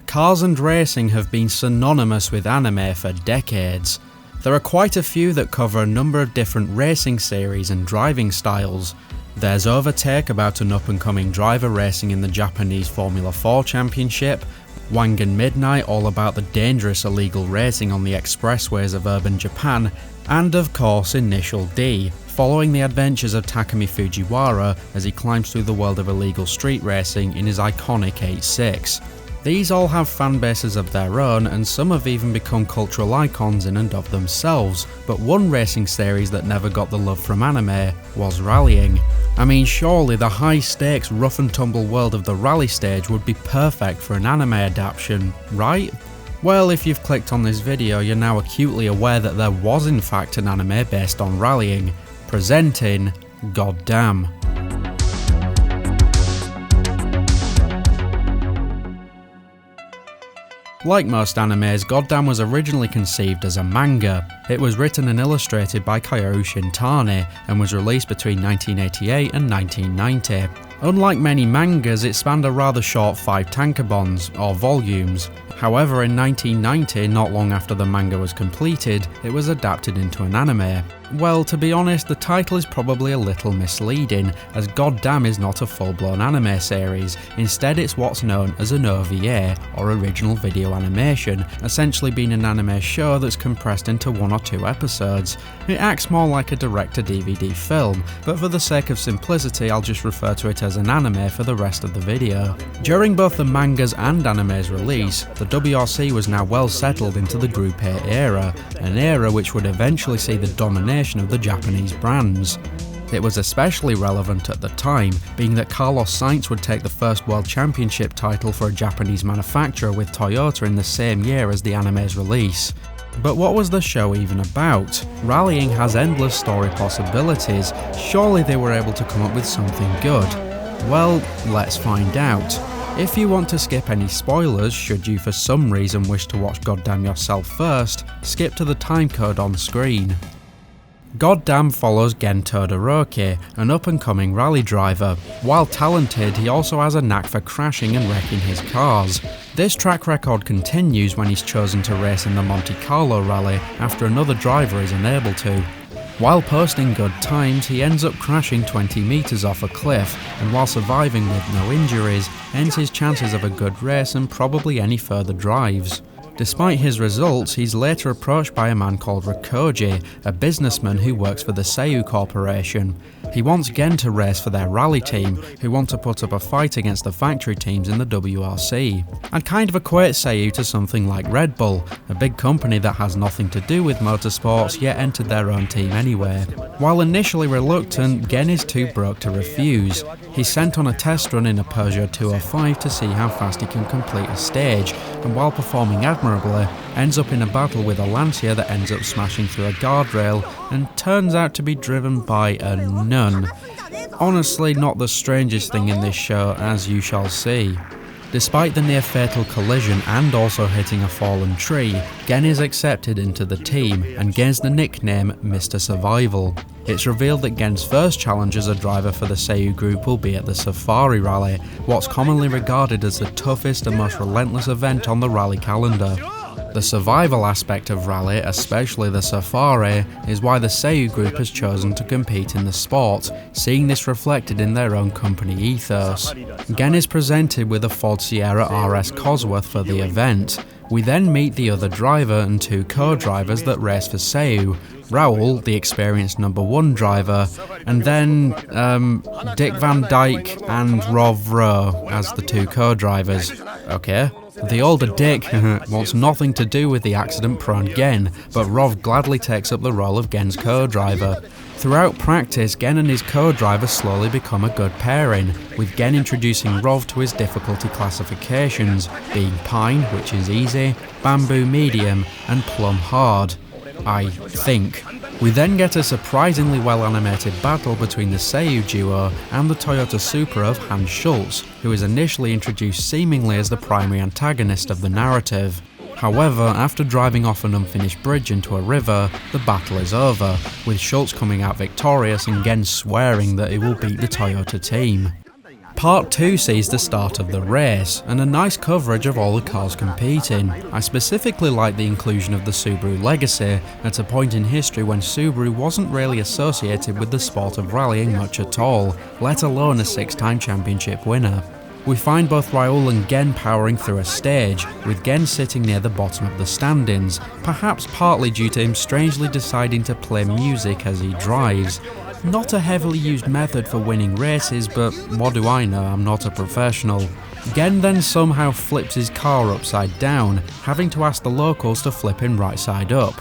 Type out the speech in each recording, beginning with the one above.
Cars and racing have been synonymous with anime for decades. There are quite a few that cover a number of different racing series and driving styles. There's Overtake, about an up-and-coming driver racing in the Japanese Formula 4 Championship, Wangan Midnight, all about the dangerous illegal racing on the expressways of urban Japan, and of course Initial D, following the adventures of Takumi Fujiwara as he climbs through the world of illegal street racing in his iconic 8.6. These all have fan bases of their own, and some have even become cultural icons in and of themselves, but one racing series that never got the love from anime was rallying. I mean, surely the high-stakes rough and tumble world of the rally stage would be perfect for an anime adaptation, right? Well, if you've clicked on this video, you're now acutely aware that there was in fact an anime based on rallying, presenting Goddamn. Like most animes, Goddamn was originally conceived as a manga. It was written and illustrated by Kaoru Shintani and was released between 1988 and 1990. Unlike many mangas, it spanned a rather short 5 tankobons, or volumes. However, in 1990, not long after the manga was completed, it was adapted into an anime. Well, to be honest, the title is probably a little misleading, as Goddamn is not a full-blown anime series. Instead, it's what's known as an OVA, or original video animation, essentially being an anime show that's compressed into 1 or 2 episodes. It acts more like a direct-to-DVD film, but for the sake of simplicity, I'll just refer to it as an anime for the rest of the video. During both the manga's and anime's release, the WRC was now well settled into the Group A era, an era which would eventually see the domination of the Japanese brands. It was especially relevant at the time, being that Carlos Sainz would take the first World Championship title for a Japanese manufacturer with Toyota in the same year as the anime's release. But what was the show even about? Rallying has endless story possibilities, surely they were able to come up with something good. Well, let's find out. If you want to skip any spoilers, should you for some reason wish to watch Goddamn yourself first, skip to the timecode on screen. Goddamn follows Gen Todoroki, an up-and-coming rally driver. While talented, he also has a knack for crashing and wrecking his cars. This track record continues when he's chosen to race in the Monte Carlo rally after another driver is unable to. While posting good times, he ends up crashing 20 meters off a cliff, and while surviving with no injuries, ends his chances of a good race and probably any further drives. Despite his results, he's later approached by a man called Rikoji, a businessman who works for the Seiyu Corporation. He wants Gen to race for their rally team, who want to put up a fight against the factory teams in the WRC. I'd kind of equate Seiyu to something like Red Bull, a big company that has nothing to do with motorsports yet entered their own team anyway. While initially reluctant, Gen is too broke to refuse. He's sent on a test run in a Peugeot 205 to see how fast he can complete a stage, and while performing admirably, ends up in a battle with a Lancia that ends up smashing through a guardrail and turns out to be driven by a nun. Honestly, not the strangest thing in this show, as you shall see. Despite the near-fatal collision and also hitting a fallen tree, Gen is accepted into the team and gains the nickname Mr. Survival. It's revealed that Gen's first challenge as a driver for the Seiyu Group will be at the Safari Rally, what's commonly regarded as the toughest and most relentless event on the rally calendar. The survival aspect of rally, especially the Safari, is why the Seiyu Group has chosen to compete in the sport, seeing this reflected in their own company ethos. Gen is presented with a Ford Sierra RS Cosworth for the event. We then meet the other driver and 2 co-drivers that race for Seiyu, Raoul, the experienced number 1 driver, and then Dick Van Dyke and Rov Rowe as the 2 co-drivers. Okay. The older Dick wants nothing to do with the accident-prone Gen, but Rov gladly takes up the role of Gen's co-driver. Throughout practice, Gen and his co-driver slowly become a good pairing, with Gen introducing Rov to his difficulty classifications, being Pine, which is easy, Bamboo medium, and Plum hard. I think. We then get a surprisingly well-animated battle between the Seiyu duo and the Toyota Supra of Hans Schultz, who is initially introduced seemingly as the primary antagonist of the narrative. However, after driving off an unfinished bridge into a river, the battle is over, with Schultz coming out victorious and Gen swearing that he will beat the Toyota team. Part 2 sees the start of the race, and a nice coverage of all the cars competing. I specifically like the inclusion of the Subaru Legacy, at a point in history when Subaru wasn't really associated with the sport of rallying much at all, let alone a 6-time championship winner. We find both Raoul and Gen powering through a stage, with Gen sitting near the bottom of the standings, perhaps partly due to him strangely deciding to play music as he drives. Not a heavily used method for winning races, but what do I know, I'm not a professional. Gen then somehow flips his car upside down, having to ask the locals to flip him right side up.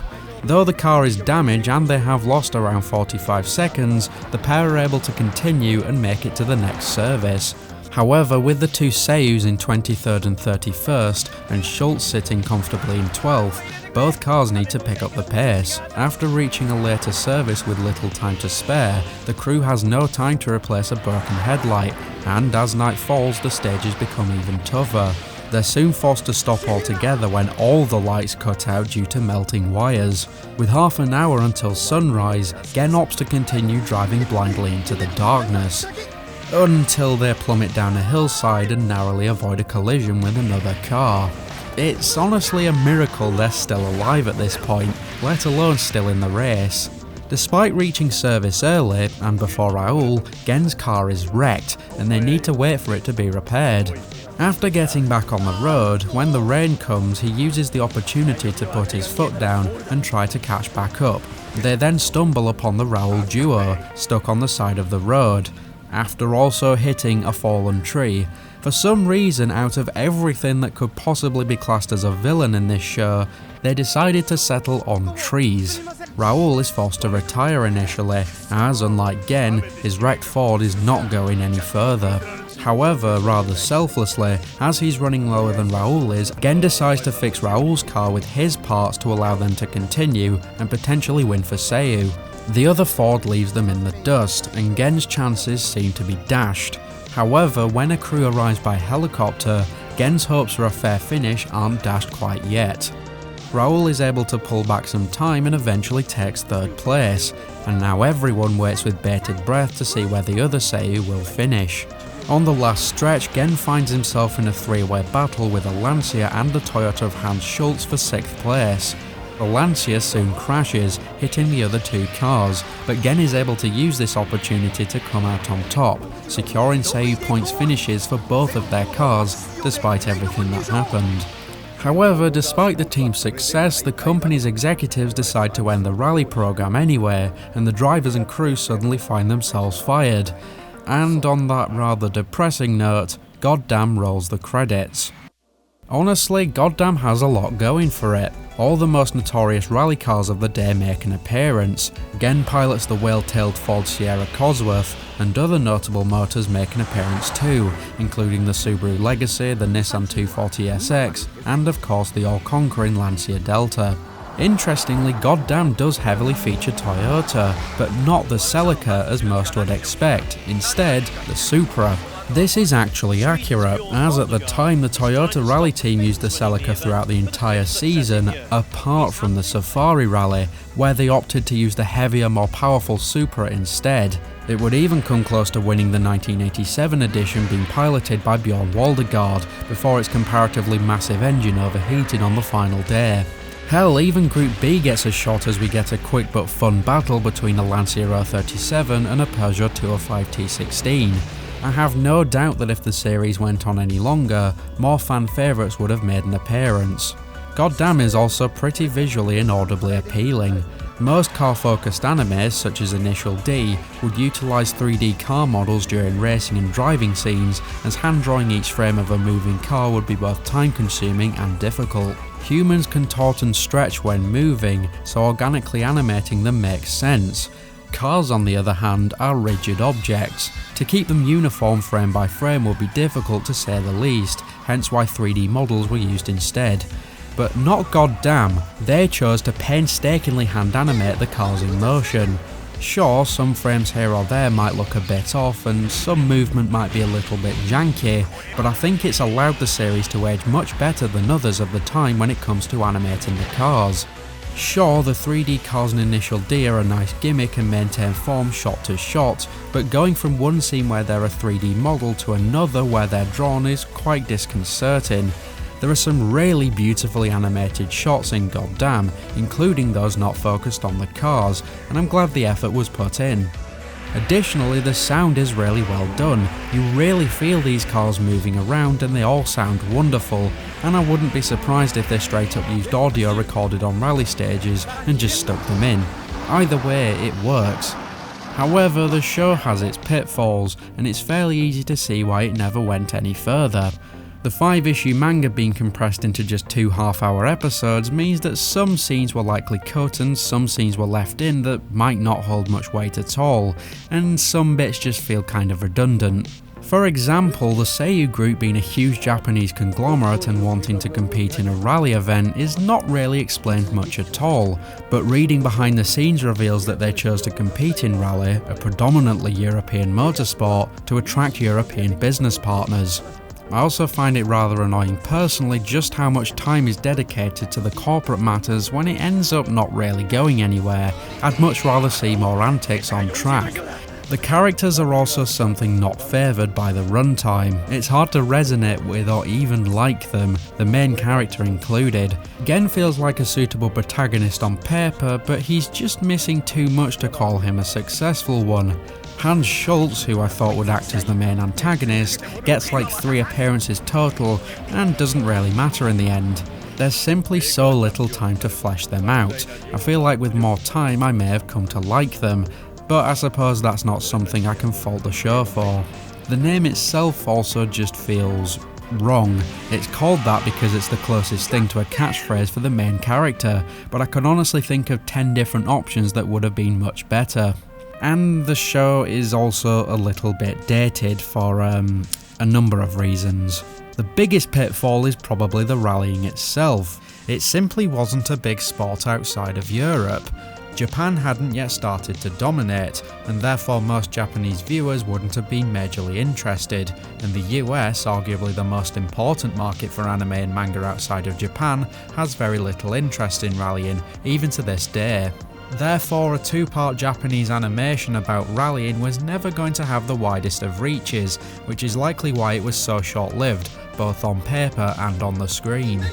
Though the car is damaged and they have lost around 45 seconds, the pair are able to continue and make it to the next service. However, with the two Seus in 23rd and 31st, and Schultz sitting comfortably in 12th, both cars need to pick up the pace. After reaching a later service with little time to spare, the crew has no time to replace a broken headlight, and as night falls the stages become even tougher. They're soon forced to stop altogether when all the lights cut out due to melting wires. With half an hour until sunrise, Gen opts to continue driving blindly into the darkness, until they plummet down a hillside and narrowly avoid a collision with another car. It's honestly a miracle they're still alive at this point, let alone still in the race. Despite reaching service early, and before Raoul, Gen's car is wrecked and they need to wait for it to be repaired. After getting back on the road, when the rain comes, he uses the opportunity to put his foot down and try to catch back up. They then stumble upon the Raoul duo, stuck on the side of the road, after also hitting a fallen tree. For some reason, out of everything that could possibly be classed as a villain in this show, they decided to settle on trees. Raoul is forced to retire initially, as unlike Gen, his wrecked Ford is not going any further. However, rather selflessly, as he's running lower than Raoul is, Gen decides to fix Raoul's car with his parts to allow them to continue and potentially win for Seu. The other Ford leaves them in the dust, and Gen's chances seem to be dashed. However, when a crew arrives by helicopter, Gen's hopes for a fair finish aren't dashed quite yet. Raoul is able to pull back some time and eventually takes 3rd place, and now everyone waits with bated breath to see where the other Seu will finish. On the last stretch, Gen finds himself in a 3-way battle with a Lancia and the Toyota of Hans Schultz for 6th place. The Lancia soon crashes, hitting the other two cars, but Gen is able to use this opportunity to come out on top, securing Seu points finishes for both of their cars, despite everything that happened. However, despite the team's success, the company's executives decide to end the rally program anyway, and the drivers and crew suddenly find themselves fired. And on that rather depressing note, Goddamn rolls the credits. Honestly, Goddamn has a lot going for it. All the most notorious rally cars of the day make an appearance. Gen pilots the whale-tailed Ford Sierra Cosworth, and other notable motors make an appearance too, including the Subaru Legacy, the Nissan 240SX, and of course the all-conquering Lancia Delta. Interestingly, Goddamn does heavily feature Toyota, but not the Celica as most would expect, instead the Supra. This is actually accurate, as at the time the Toyota Rally team used the Celica throughout the entire season, apart from the Safari Rally, where they opted to use the heavier, more powerful Supra instead. It would even come close to winning the 1987 edition being piloted by Bjorn Waldegaard, before its comparatively massive engine overheated on the final day. Hell, even Group B gets a shot as we get a quick but fun battle between a Lancia 037 and a Peugeot 205 T16. I have no doubt that if the series went on any longer, more fan favourites would have made an appearance. Goddamn is also pretty visually and audibly appealing. Most car-focused animes, such as Initial D, would utilise 3D car models during racing and driving scenes, as hand-drawing each frame of a moving car would be both time-consuming and difficult. Humans contort and stretch when moving, so organically animating them makes sense. Cars, on the other hand, are rigid objects. To keep them uniform frame by frame would be difficult to say the least, hence why 3D models were used instead. But not Goddamn, they chose to painstakingly hand animate the cars in motion. Sure, some frames here or there might look a bit off and some movement might be a little bit janky, but I think it's allowed the series to age much better than others of the time when it comes to animating the cars. Sure, the 3D cars in Initial D are a nice gimmick and maintain form shot to shot, but going from one scene where they're a 3D model to another where they're drawn is quite disconcerting. There are some really beautifully animated shots in Goddamn, including those not focused on the cars, and I'm glad the effort was put in. Additionally, the sound is really well done. You really feel these cars moving around and they all sound wonderful, and I wouldn't be surprised if they straight up used audio recorded on rally stages and just stuck them in. Either way, it works. However, the show has its pitfalls, and it's fairly easy to see why it never went any further. The 5-issue manga being compressed into just 2 half-hour episodes means that some scenes were likely cut and some scenes were left in that might not hold much weight at all, and some bits just feel kind of redundant. For example, the Seiyu group being a huge Japanese conglomerate and wanting to compete in a rally event is not really explained much at all, but reading behind the scenes reveals that they chose to compete in rally, a predominantly European motorsport, to attract European business partners. I also find it rather annoying personally just how much time is dedicated to the corporate matters when it ends up not really going anywhere. I'd much rather see more antics on track. The characters are also something not favoured by the runtime. It's hard to resonate with or even like them, the main character included. Gen feels like a suitable protagonist on paper, but he's just missing too much to call him a successful one. Hans Schultz, who I thought would act as the main antagonist, gets like 3 appearances total and doesn't really matter in the end. There's simply so little time to flesh them out. I feel like with more time I may have come to like them, but I suppose that's not something I can fault the show for. The name itself also just feels wrong. It's called that because it's the closest thing to a catchphrase for the main character, but I can honestly think of 10 different options that would have been much better. And the show is also a little bit dated for a number of reasons. The biggest pitfall is probably the rallying itself. It simply wasn't a big sport outside of Europe. Japan hadn't yet started to dominate, and therefore most Japanese viewers wouldn't have been majorly interested, and the US, arguably the most important market for anime and manga outside of Japan, has very little interest in rallying, even to this day. Therefore, a 2-part Japanese animation about rallying was never going to have the widest of reaches, which is likely why it was so short-lived, both on paper and on the screen.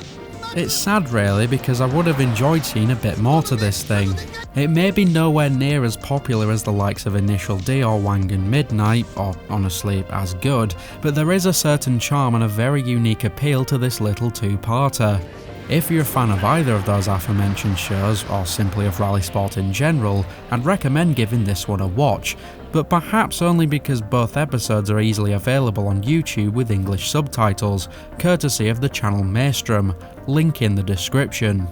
It's sad really, because I would have enjoyed seeing a bit more to this thing. It may be nowhere near as popular as the likes of Initial D or Wangan Midnight, or honestly as good, but there is a certain charm and a very unique appeal to this little 2-parter. If you're a fan of either of those aforementioned shows, or simply of rally sport in general, I'd recommend giving this one a watch, but perhaps only because both episodes are easily available on YouTube with English subtitles, courtesy of the channel Maelstrom, link in the description.